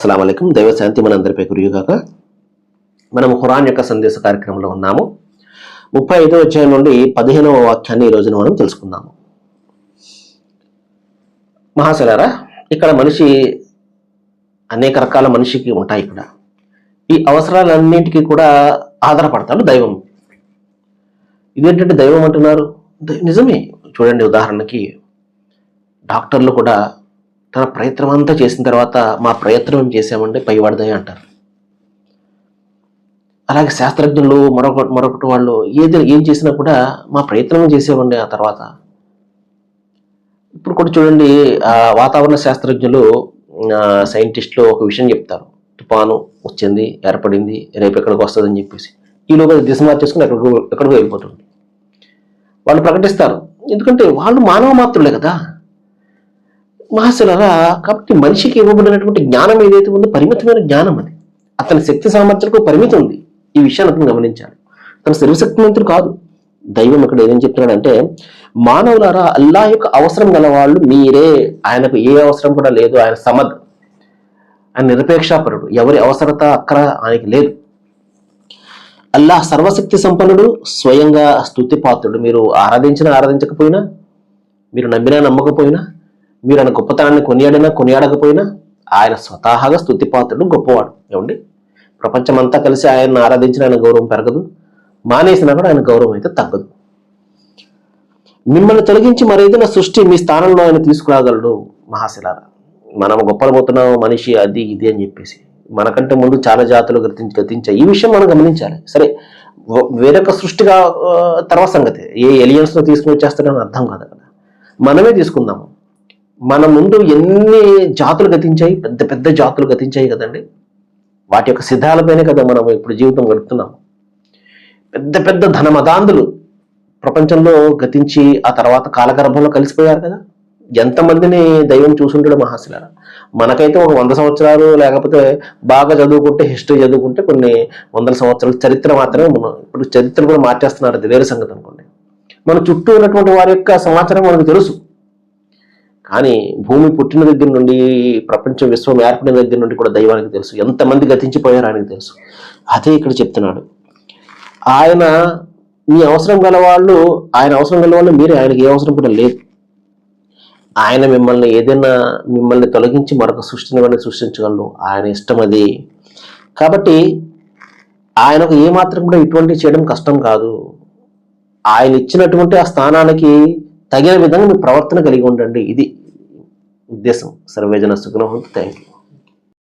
అస్సలాముఅలైకుం. దైవ శాంతి మనందరిపై కురియుగాక. మనం ఖురాన్ యొక్క సందేశ కార్యక్రమంలో ఉన్నాము. 35వ అధ్యాయం నుండి 15వ వాక్యాన్ని ఈ రోజున మనం తెలుసుకుందాము. మహాశలారా, ఇక్కడ మనిషి అనేక రకాల మనిషికి ఉంటాయి. ఇక్కడ ఈ అవసరాలన్నింటికీ కూడా ఆధారపడతాడు దైవం. ఇదేంటంటే దైవం అంటున్నారు, నిజమే. చూడండి, ఉదాహరణకి డాక్టర్లు కూడా తన ప్రయత్నం అంతా చేసిన తర్వాత మా ప్రయత్నం చేసామంటే పైవాడిదయ అంటారు. అలాగే శాస్త్రజ్ఞులు మరొకటి వాళ్ళు ఏం చేసినా కూడా మా ప్రయత్నం చేసామండి. ఆ తర్వాత ఇప్పుడు కూడా చూడండి, వాతావరణ శాస్త్రజ్ఞులు సైంటిస్టులు ఒక విషయం చెప్తారు. తుఫాను వచ్చింది, ఏర్పడింది, రేపు ఎక్కడికి వస్తుందని చెప్పేసి ఈలోగా దిశ మార్చేసుకుని ఎక్కడికో వెళ్ళిపోతుంది. వాళ్ళు ప్రకటిస్తారు, ఎందుకంటే వాళ్ళు మానవ మాత్రులే కదా మహాశలారా. కాబట్టి మనిషికి ఇవ్వబడినటువంటి జ్ఞానం ఏదైతే ఉందో పరిమితమైన జ్ఞానం. అది అతని శక్తి సామర్థ్యాలకు పరిమితి ఉంది. ఈ విషయాన్ని అతను గమనించాలి. తన సర్వశక్తిమంతుడు కాదు. దైవం ఇక్కడ ఏం చెప్తున్నాడంటే, మానవులారా, అల్లాహ్ యొక్క అవసరం గల వాళ్ళు మీరే. ఆయనకు ఏ అవసరం కూడా లేదు. ఆయన సమద్, ఆయన నిరపేక్షాపరుడు. ఎవరి అవసరత అక్కర ఆయనకి లేదు. అల్లాహ్ సర్వశక్తి సంపన్నుడు, స్వయంగా స్తుతిపాత్రుడు. మీరు ఆరాధించకపోయినా, మీరు నమ్మినా నమ్మకపోయినా, మీరు ఆయన గొప్పతనాన్ని కొనియాడకపోయినా ఆయన స్వతహాగా స్తుతిపాత్రుడు, గొప్పవాడు. ఏమండి, ప్రపంచమంతా కలిసి ఆయన్ని ఆరాధించిన ఆయన గౌరవం పెరగదు, మానేసినా కూడా ఆయన గౌరవం అయితే తగ్గదు. మిమ్మల్ని తొలగించి మరేదైనా సృష్టి మీ స్థానంలో ఆయన తీసుకురాగలడు. మహాశిలారా, మనం గొప్పలపోతున్నాం మనిషి అది ఇది అని చెప్పేసి. మనకంటే ముందు చాలా జాతులు గతించాయి. ఈ విషయం మనం గమనించాలి. సరే, వేరొక సృష్టిగా తర్వాత సంగతి. ఏ ఎలియన్స్ లో తీసుకుని వచ్చేస్తాడని అర్థం కాదు కదా. మనమే తీసుకుందాము. మన ముందు ఎన్ని జాతులు గతించాయి, పెద్ద పెద్ద జాతులు గతించాయి కదండి. వాటి యొక్క సిద్ధాలపైనే కదా మనం ఇప్పుడు జీవితం గడుపుతున్నాం. పెద్ద పెద్ద ధనమదాంధులు ప్రపంచంలో గతించి ఆ తర్వాత కాలగర్భంలో కలిసిపోయారు కదా. ఎంతమందిని దైవం చూసుంటాడు మహాశిలారా. మనకైతే ఒక 100 సంవత్సరాలు, లేకపోతే బాగా చదువుకుంటే, హిస్టరీ చదువుకుంటే కొన్ని 100 సంవత్సరాల చరిత్ర మాత్రమే. మనం ఇప్పుడు చరిత్ర కూడా మార్చేస్తున్నారు, అది వేరే సంగతి అనుకోండి. మన చుట్టూ ఉన్నటువంటి వారి యొక్క సమాచారం మనకు తెలుసు. కానీ భూమి పుట్టిన దగ్గర నుండి, ప్రపంచం విశ్వం ఏర్పడిన దగ్గర నుండి కూడా దైవానికి తెలుసు. ఎంతమంది గతించిపోయారో ఆయనకు తెలుసు. అదే ఇక్కడ చెప్తున్నాడు. ఆయన మీ అవసరం గల వాళ్ళు, ఆయన అవసరం గల వాళ్ళు మీరే. ఆయనకి ఏ అవసరం కూడా లేదు. ఆయన మిమ్మల్ని తొలగించి మరొక సృష్టించగలరు. ఆయన ఇష్టం అది. కాబట్టి ఆయనకు ఏమాత్రం కూడా ఇటువంటి చేయడం కష్టం కాదు. ఆయన ఇచ్చినటువంటి ఆ స్థానానికి తగిన విధంగా మీ ప్రవర్తన కలిగి ఉండండి. ఇది ఉద్దేశం. సర్వేజన సుఖినో భవంతు. Thank you.